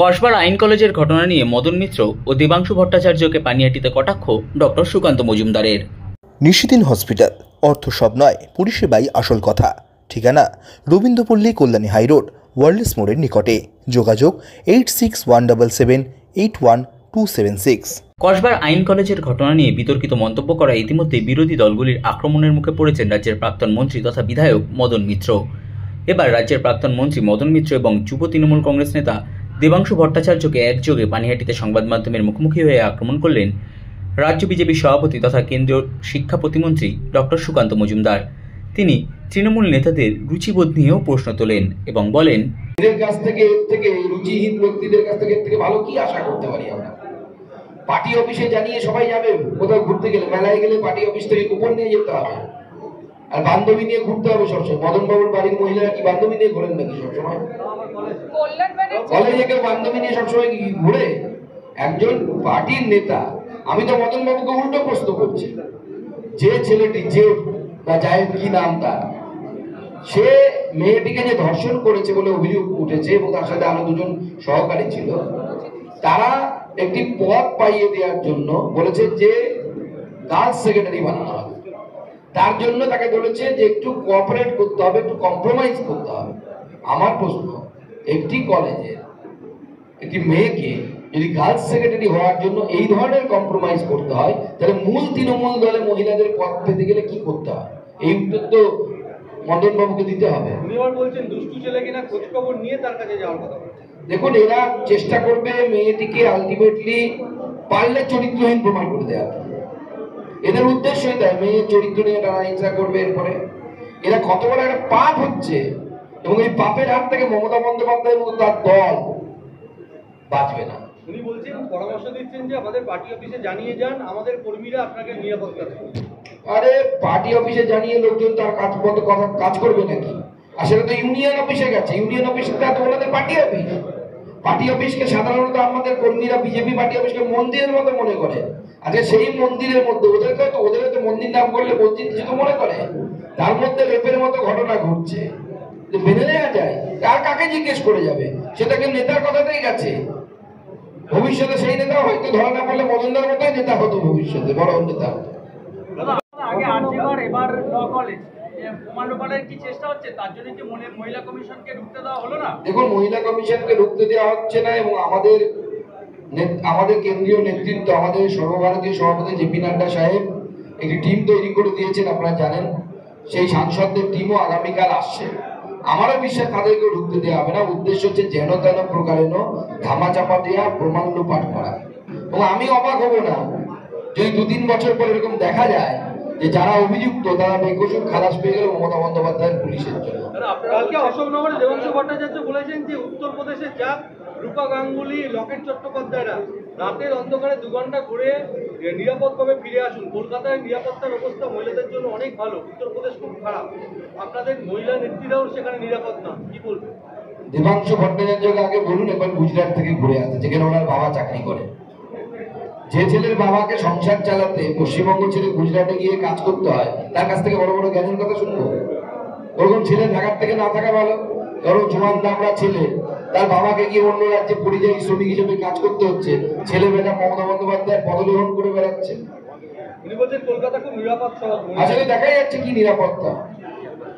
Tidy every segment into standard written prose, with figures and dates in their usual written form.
কসবার আইন কলেজের ঘটনা নিয়ে মদন মিত্র ও দেবাংশু ভট্টাচার্যকে পানিহাটিতে কটাক্ষ ডক্টর সুকান্ত মজুমদারের। নিশিদিন হসপিটাল, অর্থ সব নয়, পরিষেবাই আসল কথা। ঠিকানা রবীন্দ্রপল্লী, কল্যাণী হাইরোড, ওয়ার্ল্ডস মোড়ের নিকটে। যোগাযোগ 8617781276। কসবার আইন কলেজের ঘটনা নিয়ে বিতর্কিত মন্তব্য করা ইতিমধ্যে বিরোধী দলগুলির আক্রমণের মুখে পড়েছেন রাজ্যের প্রাক্তন মন্ত্রী তথা বিধায়ক মদন মিত্র। এবার রাজ্যের প্রাক্তন মন্ত্রী মদন মিত্র এবং যুব তৃণমূল কংগ্রেস নেতা দেবাংশু ভট্টাচার্যকে একযোগে পানিহাটিতে সংবাদ মাধ্যমের মুখোমুখি হয়ে আক্রমণ করলেন রাজ্য বিজেপি সভাপতি তথা কেন্দ্রীয় শিক্ষা প্রতিমন্ত্রী ডক্টর সুকান্ত মজুমদার। তিনি তৃণমূল নেতাদের রুচিবোধ নিয়েও প্রশ্ন তোলেন এবং বলেন, এদের কাছ থেকে রুচিহীন ব্যক্তিদের কাছ থেকে ভালো কি আশা করতে পারি আমরা? পার্টি অফিসে জানিয়ে সবাই যাবে, কোথাও ঘুরতে গেলে, মেলায় গেলে পার্টি অফিস থেকে কুপন নিয়ে যেতে হবে, আর বান্ধবী নিয়ে ঘুরতে হবে সবসময়। মদন বাবুর বাড়ির মহিলারা কি বান্ধবী নিয়ে ঘোরেন নাকি সবসময়? কলেজে কেউ বান্ধবী নিয়ে সবসময় ঘুরে? একজন পার্টির নেতা। আমি তো মদন বাবুকে উল্টো প্রশ্ন করছি, যে ছেলেটি, যে বা জায়েদ কি নাম তার, সে মেয়েটিকে যে ধর্ষণ করেছে বলে অভিযোগ উঠেছে এবং তার সাথে আরো দুজন সহকারী ছিল, তারা একটি পদ পাইয়ে দেওয়ার জন্য বলেছে যে গার্লস সেক্রেটারি বানানো হবে। তার জন্য তাকে বলেছে যে একটু কোঅপারেট করতে হবে, একটু কম্প্রোমাইজ করতে হবে। আমার প্রশ্ন, একটি কলেজের একটি মেয়েকে যদি গার্লস সেক্রেটারি হওয়ার জন্য এই ধরনের কম্প্রোমাইজ করতে হয়, তাহলে মূল তৃণমূল দলে মহিলাদের পদ পেতে গেলে কি করতে হয়? এই উত্তর তো মদন বাবুকে দিতে হবে। দেখুন, এরা চেষ্টা করবে মেয়েটিকে আলটিমেটলি পারলে চরিত্রহীন প্রমাণ করে দেওয়া। এদের উদ্দেশ্যই তাই, মেয়ের চরিত্র নিয়ে তারা হিংসা করবে। এরপরে এরা কত বড় একটা পাপ হচ্ছে, এবং এই পাপের হাত থেকে মমতা বন্দ্যোপাধ্যায় এবং তার দল বাঁচবে না। উনি বলছেন, পরামর্শ দিচ্ছেন যে আমাদের পার্টি অফিসে জানিয়ে যান, আমাদের কর্মীরা আপনাকে নিরাপত্তা দেবে। আরে পার্টি অফিসে জানিয়ে লোকজন তার কাজ করবে নাকি? আর সেটা তো ইউনিয়ন অফিসে গেছে। ইউনিয়ন অফিসটা তো ওনাদের পার্টি অফিস। পার্টি অফিসকে সাধারণত আমাদের কর্মীরা বিজেপি পার্টি অফিসকে মন্দিরের মতো মনে করে। আজকে সেই মন্দিরের মধ্যে ওদের তো মন্দির নাম করলে মসজিদ কিছু তো মনে করে, তার মধ্যে রেপের মতো ঘটনা ঘটছে। মেনে নেওয়া যায়? আর কাকে জিজ্ঞেস করে যাবে? সেটাকে নেতার কথাতেই গেছে। ভবিষ্যতে সেই নেতা হয়তো ধরা না পড়লে মদনদার মতোই নেতা হতো, ভবিষ্যতে বড় নেতা হতো। দেখুন, মহিলা কমিশনকে ঢুকতে দেওয়া হচ্ছে না, এবং আমাদের কেন্দ্রীয় নেতৃত্ব, আমাদের সর্বভারতীয় সভাপতি জেপি নাড্ডা সাহেব একটি টিম তৈরি করে দিয়েছেন, আপনারা জানেন। সেই সাংসদদের টিমও আগামীকাল আসছে। আমারও বিশ্বাস তাদেরকেও ঢুকতে দেওয়া হবে না। উদ্দেশ্য হচ্ছে যেন তেন প্রকারেণ ধামাচাপা দেওয়া, প্রমাণ লোপাট করা। এবং আমি অবাক হব না যদি 2-3 বছর পর এরকম দেখা যায় যে যারা অভিযুক্ত তারা বেকসুর খালাস পেয়ে গেল মমতা বন্দ্যোপাধ্যায়ের পুলিশের জন্য। কালকে অশোকনগরে দেবাংশু ভট্টাচার্য বলেছেন যে উত্তরপ্রদেশে যা রূপা গাঙ্গুলি, লকেট চট্টোপাধ্যায়রা রাতের অন্ধকারে 2 ঘন্টা ঘুরে নিরাপদভাবে ফিরে আসুন। কলকাতায় নিরাপত্তার অবস্থা মহিলাদের জন্য অনেক ভালো, উত্তরপ্রদেশ খুব খারাপ। আপনাদের মহিলা নেত্রীরাও সেখানে নিরাপদ না, কি বলবেন? দেবাংশু ভট্টাচার্যকে আগে বলুন একবার গুজরাট থেকে ঘুরে আসতে, যেখানে ওনার বাবা চাকরি করে। যে ছেলের বাবাকে সংসার চালাতে পশ্চিমবঙ্গ ছেড়ে গুজরাটে গিয়ে কাজ করতে হয়, তার কাছ থেকে বড় বড় জ্ঞানের কথা শুনবো? ওরকম ছেলে ঢাকার থেকে না থাকা ভালো। ধরো জোয়ান দামড়া ছেলে, তার বাবাকে গিয়ে অন্য রাজ্যে পরিযায়ী শ্রমিক হিসেবে কাজ করতে হচ্ছে, ছেলে মেয়েটা মমতা বন্দ্যোপাধ্যায় পদগ্রহণ করে বেড়াচ্ছে। কলকাতা খুব নিরাপদ শহর। আসলে দেখাই যাচ্ছে কি নিরাপত্তা।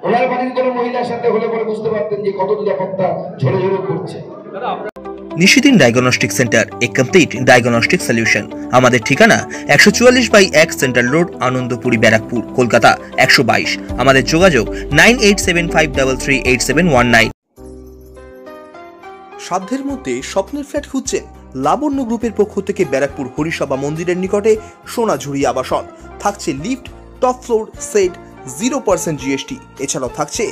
ওনার বাড়ির কোনো মহিলার সাথে হলে পরে বুঝতে পারতেন যে কত নিরাপত্তা ঝরে ঝরে করছে। নিশিদিন ডায়াগনস্টিক সেন্টার, এ কমপ্লিট ডায়াগনস্টিক সলিউশন। আমাদের ঠিকানা 144/1 সেন্ট্রাল রোড, আনন্দপুরি, ব্যারাকপুর, কলকাতা 122। আমাদের যোগাযোগ 9875338719। সাধ্যের মধ্যে স্বপ্নের ফ্ল্যাট খুঁজছেন? লাবণ্য গ্রুপের পক্ষ থেকে ব্যারাকপুর হরিসভা মন্দিরের নিকটে সোনাঝুরি আবাসন। থাকছে lift, top floor, set, 0% GST। এছাড়াও থাকছে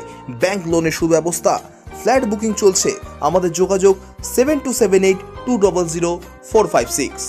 ব্যাংক লোনের সুব্যবস্থা। ফ্ল্যাট বুকিং চলছে। আমাদের যোগাযোগ 7278200456।